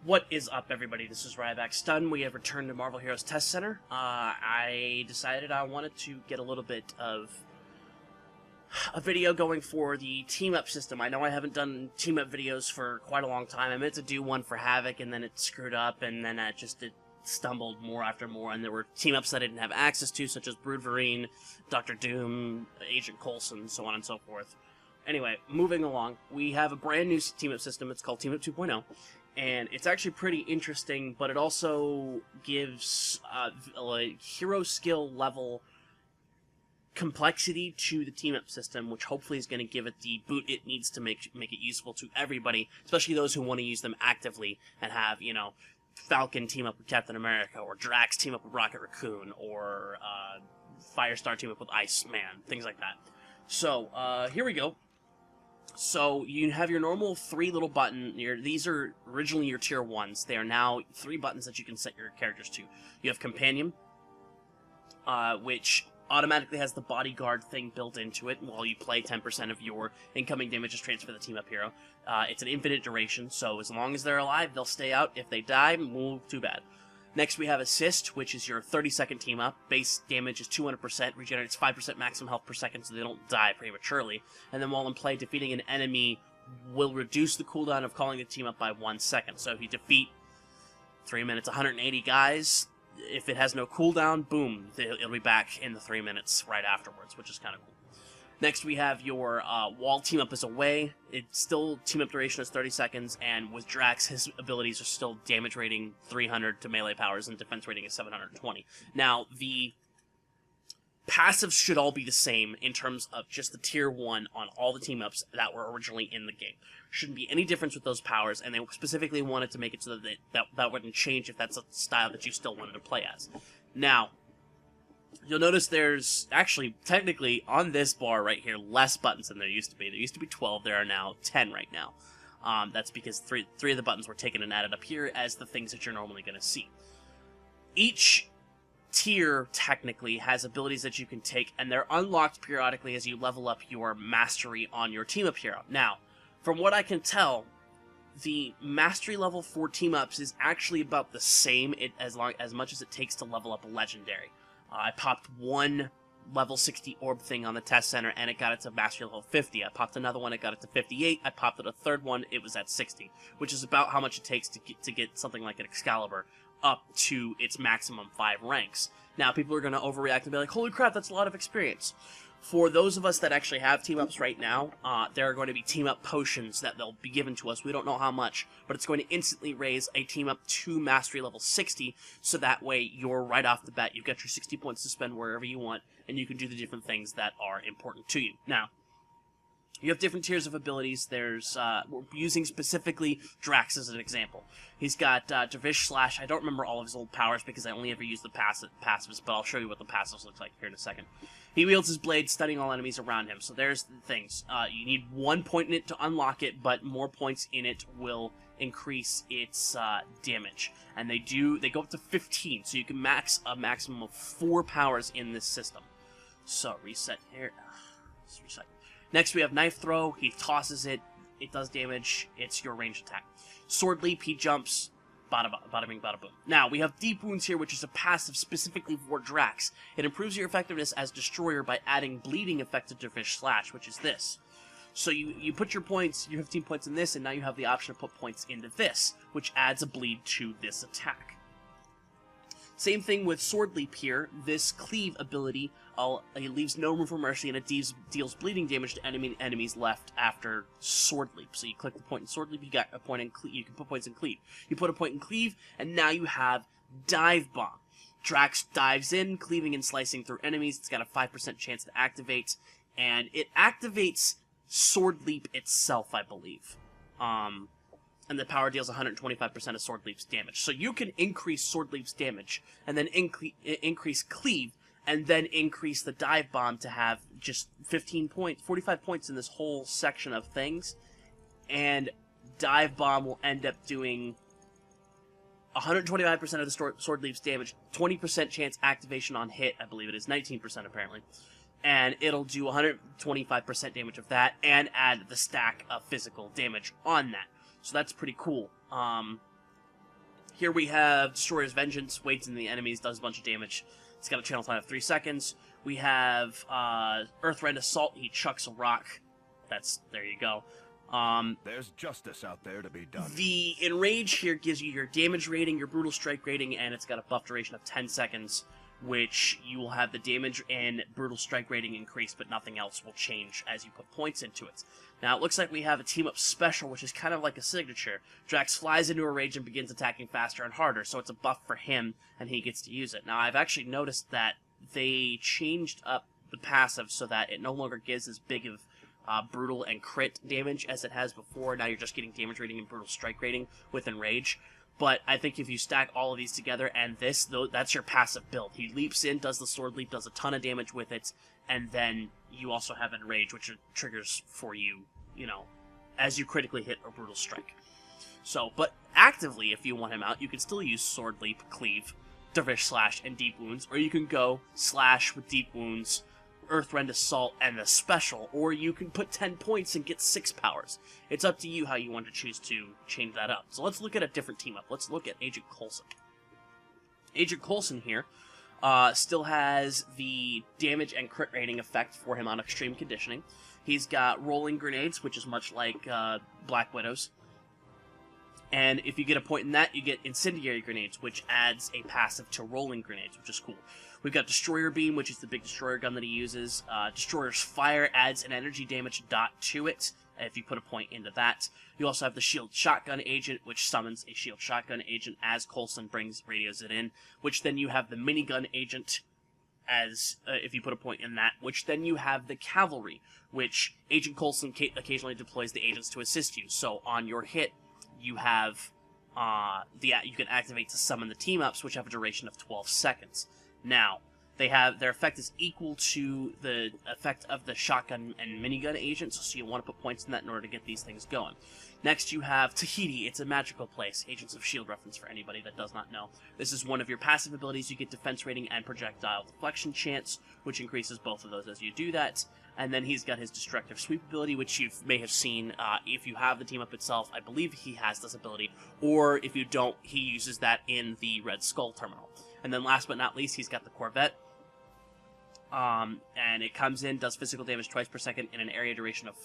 What is up, everybody? This is RybackStun. We have returned to Marvel Heroes Test Center. I decided I wanted to get a little bit of a video going for the team-up system. I know I haven't done team-up videos for quite a long time. I meant to do one for Havoc, and then it screwed up, and then it stumbled more after more, and there were team-ups that I didn't have access to, such as Broodverine, Dr. Doom, Agent Coulson, so on and so forth. Anyway, moving along, we have a brand new team-up system. It's called Team-Up 2.0. And it's actually pretty interesting, but it also gives like hero skill level complexity to the team-up system, which hopefully is going to give it the boot it needs to make it useful to everybody, especially those who want to use them actively and have, you know, Falcon team up with Captain America, or Drax team up with Rocket Raccoon, or Firestar team up with Iceman, things like that. So, here we go. So, you have your normal 3 little button. These are originally your tier 1s. They are now 3 buttons that you can set your characters to. You have Companion, which automatically has the bodyguard thing built into it. While you play, 10% of your incoming damage is transferred to the team-up hero. It's an infinite duration, so as long as they're alive, they'll stay out. If they die, well, too bad. Next, we have Assist, which is your 30-second team-up. Base damage is 200%, regenerates 5% maximum health per second so they don't die prematurely. And then while in play, defeating an enemy will reduce the cooldown of calling the team up by 1 second. So if you defeat 3 minutes, 180 guys, if it has no cooldown, boom, it'll be back in the 3 minutes right afterwards, which is kind of cool. Next, we have your wall team-up is away. It's still team-up duration is 30 seconds, and with Drax, his abilities are still damage rating 300 to melee powers, and defense rating is 720. Now, the passives should all be the same in terms of just the tier 1 on all the team-ups that were originally in the game. Shouldn't be any difference with those powers, and they specifically wanted to make it so that that wouldn't change if that's a style that you still wanted to play as. Now, you'll notice there's actually, technically, on this bar right here, less buttons than there used to be. There used to be 12, there are now 10 right now. That's because three of the buttons were taken and added up here as the things that you're normally going to see. Each tier, technically, has abilities that you can take, and they're unlocked periodically as you level up your mastery on your team-up hero. Now, from what I can tell, the mastery level for team-ups is actually about the same as much as it takes to level up a legendary. I popped one level 60 orb thing on the test center, and it got it to mastery level 50. I popped another one, it got it to 58. I popped it a third one, it was at 60, which is about how much it takes to get something like an Excalibur up to its maximum 5 ranks. Now, people are going to overreact and be like, holy crap, that's a lot of experience. For those of us that actually have team-ups right now, there are going to be team-up potions that they'll be given to us. We don't know how much, but it's going to instantly raise a team-up to mastery level 60, so that way you're right off the bat, you've got your 60 points to spend wherever you want, and you can do the different things that are important to you. Now, you have different tiers of abilities. There's, we're using specifically Drax as an example. He's got Dervish Slash. I don't remember all of his old powers because I only ever use the passives, but I'll show you what the passives look like here in a second. He wields his blade, stunning all enemies around him. So there's the things. You need 1 point in it to unlock it, but more points in it will increase its damage. And they go up to 15, so you can max a maximum of 4 powers in this system. So reset here. Let's reset. Next, we have Knife Throw. He tosses it. It does damage. It's your ranged attack. Sword Leap. He jumps. Bada bing, bada boom. Now, we have Deep Wounds here, which is a passive specifically for Drax. It improves your effectiveness as Destroyer by adding bleeding effect to Dervish Slash, which is this. So you put your points, you have 15 points in this, and now you have the option to put points into this, which adds a bleed to this attack. Same thing with Sword Leap here. This Cleave ability, it leaves no room for mercy, and it deals bleeding damage to enemies left after Sword Leap. So you click the point in Sword Leap, you got a point in Cleave. You can put points in Cleave. You put a point in Cleave, and now you have Dive Bomb. Drax dives in, cleaving and slicing through enemies. It's got a 5% chance to activate, and it activates Sword Leap itself, I believe. And the power deals 125% of Sword Leap's damage. So you can increase Sword Leap's damage, and then increase Cleave, and then increase the Dive Bomb to have just 45 points in this whole section of things. And Dive Bomb will end up doing 125% of the Sword Leap's damage, 20% chance activation on hit, I believe it is, 19% apparently. And it'll do 125% damage of that, and add the stack of physical damage on that. So that's pretty cool. Here we have Destroyer's Vengeance, waits in the enemies, does a bunch of damage. It's got a channel time of 3 seconds. We have Earthrend Assault, he chucks a rock. There you go. There's justice out there to be done. The Enrage here gives you your damage rating, your Brutal Strike rating, and it's got a buff duration of 10 seconds, which you will have the damage and Brutal Strike rating increase, but nothing else will change as you put points into it. Now, it looks like we have a team-up special, which is kind of like a signature. Drax flies into a rage and begins attacking faster and harder, so it's a buff for him, and he gets to use it. Now, I've actually noticed that they changed up the passive so that it no longer gives as big of brutal and crit damage as it has before. Now you're just getting damage rating and Brutal Strike rating with Enrage. But I think if you stack all of these together and this, that's your passive build. He leaps in, does the sword leap, does a ton of damage with it, and then you also have Enrage, which triggers for you, as you critically hit a Brutal Strike. So, but actively, if you want him out, you can still use Sword Leap, Cleave, Dervish Slash, and Deep Wounds, or you can go Slash with Deep Wounds, Earthrend Assault, and the special, or you can put 10 points and get 6 powers. It's up to you how you want to choose to change that up. So let's look at a different team-up. Let's look at Agent Coulson. Agent Coulson here still has the damage and crit rating effect for him on extreme conditioning. He's got Rolling Grenades, which is much like Black Widow's. And if you get a point in that, you get Incendiary Grenades, which adds a passive to Rolling Grenades, which is cool. We've got Destroyer Beam, which is the big destroyer gun that he uses. Destroyer's Fire adds an energy damage dot to it, if you put a point into that. You also have the Shield Shotgun Agent, which summons a Shield Shotgun Agent as Coulson radios it in, which then you have the Minigun Agent, as if you put a point in that, which then you have the Cavalry, which Agent Coulson occasionally deploys the agents to assist you. So on your hit, you have you can activate to summon the team-ups, which have a duration of 12 seconds. Now, their effect is equal to the effect of the shotgun and minigun agents, so you want to put points in that in order to get these things going. Next, you have Tahiti. It's a magical place. Agents of S.H.I.E.L.D. reference for anybody that does not know. This is one of your passive abilities. You get defense rating and projectile deflection chance, which increases both of those as you do that. And then he's got his Destructive Sweep ability, which you may have seen if you have the team-up itself. I believe he has this ability. Or if you don't, he uses that in the Red Skull terminal. And then last but not least, he's got the Corvette. And it comes in, does physical damage twice per second in an area duration of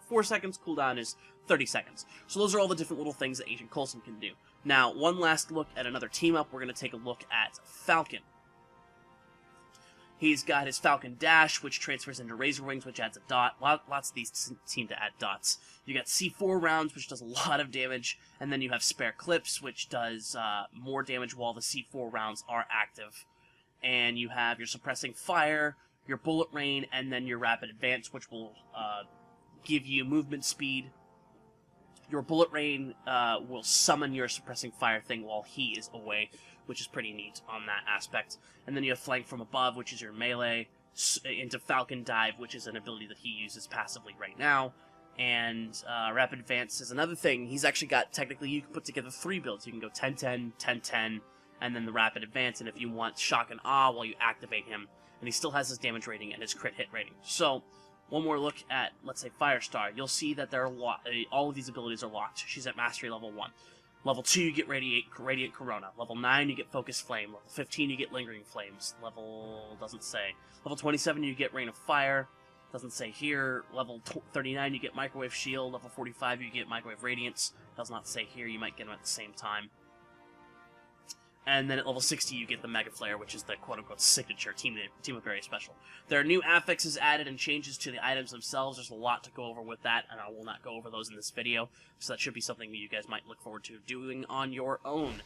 4 seconds. Cooldown is 30 seconds. So those are all the different little things that Agent Coulson can do. Now, one last look at another team-up. We're going to take a look at Falcon. He's got his Falcon Dash, which transfers into Razor Wings, which adds a dot. Lots of these seem to add dots. You got C4 rounds, which does a lot of damage, and then you have Spare Clips, which does more damage while the C4 rounds are active. And you have your Suppressing Fire, your Bullet Rain, and then your Rapid Advance, which will give you movement speed. Your Bullet Rain will summon your Suppressing Fire thing while he is away, which is pretty neat on that aspect. And then you have Flank from Above, which is your melee, into Falcon Dive, which is an ability that he uses passively right now. And Rapid Advance is another thing. He's actually got, technically, you can put together 3 builds. You can go 10-10, 10-10, and then the Rapid Advance, and if you want Shock and Awe while you activate him. And he still has his damage rating and his crit hit rating. So, one more look at, let's say, Firestar. You'll see that there are all of these abilities are locked. She's at Mastery Level 1. Level 2, you get Radiant Corona. Level 9, you get Focus Flame. Level 15, you get Lingering Flames. Doesn't say. Level 27, you get Rain of Fire. Doesn't say here. Level 39, you get Microwave Shield. Level 45, you get Microwave Radiance. Does not say here. You might get them at the same time. And then at level 60, you get the Mega Flare, which is the quote-unquote signature team-up area special. There are new affixes added and changes to the items themselves. There's a lot to go over with that, and I will not go over those in this video. So that should be something that you guys might look forward to doing on your own.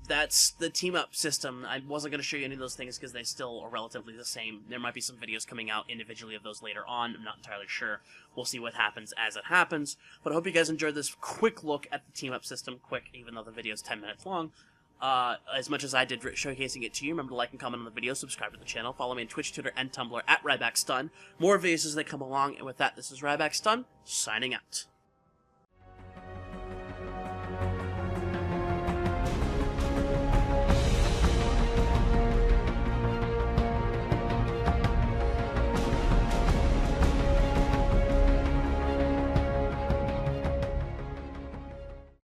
That's the team-up system. I wasn't going to show you any of those things because they still are relatively the same. There might be some videos coming out individually of those later on. I'm not entirely sure. We'll see what happens as it happens. But I hope you guys enjoyed this quick look at the team-up system. Quick, even though the video is 10 minutes long. As much as I did showcasing it to you, remember to like and comment on the video, subscribe to the channel, follow me on Twitch, Twitter, and Tumblr at RybackStun. More videos as they come along. And with that, this is RybackStun, signing out.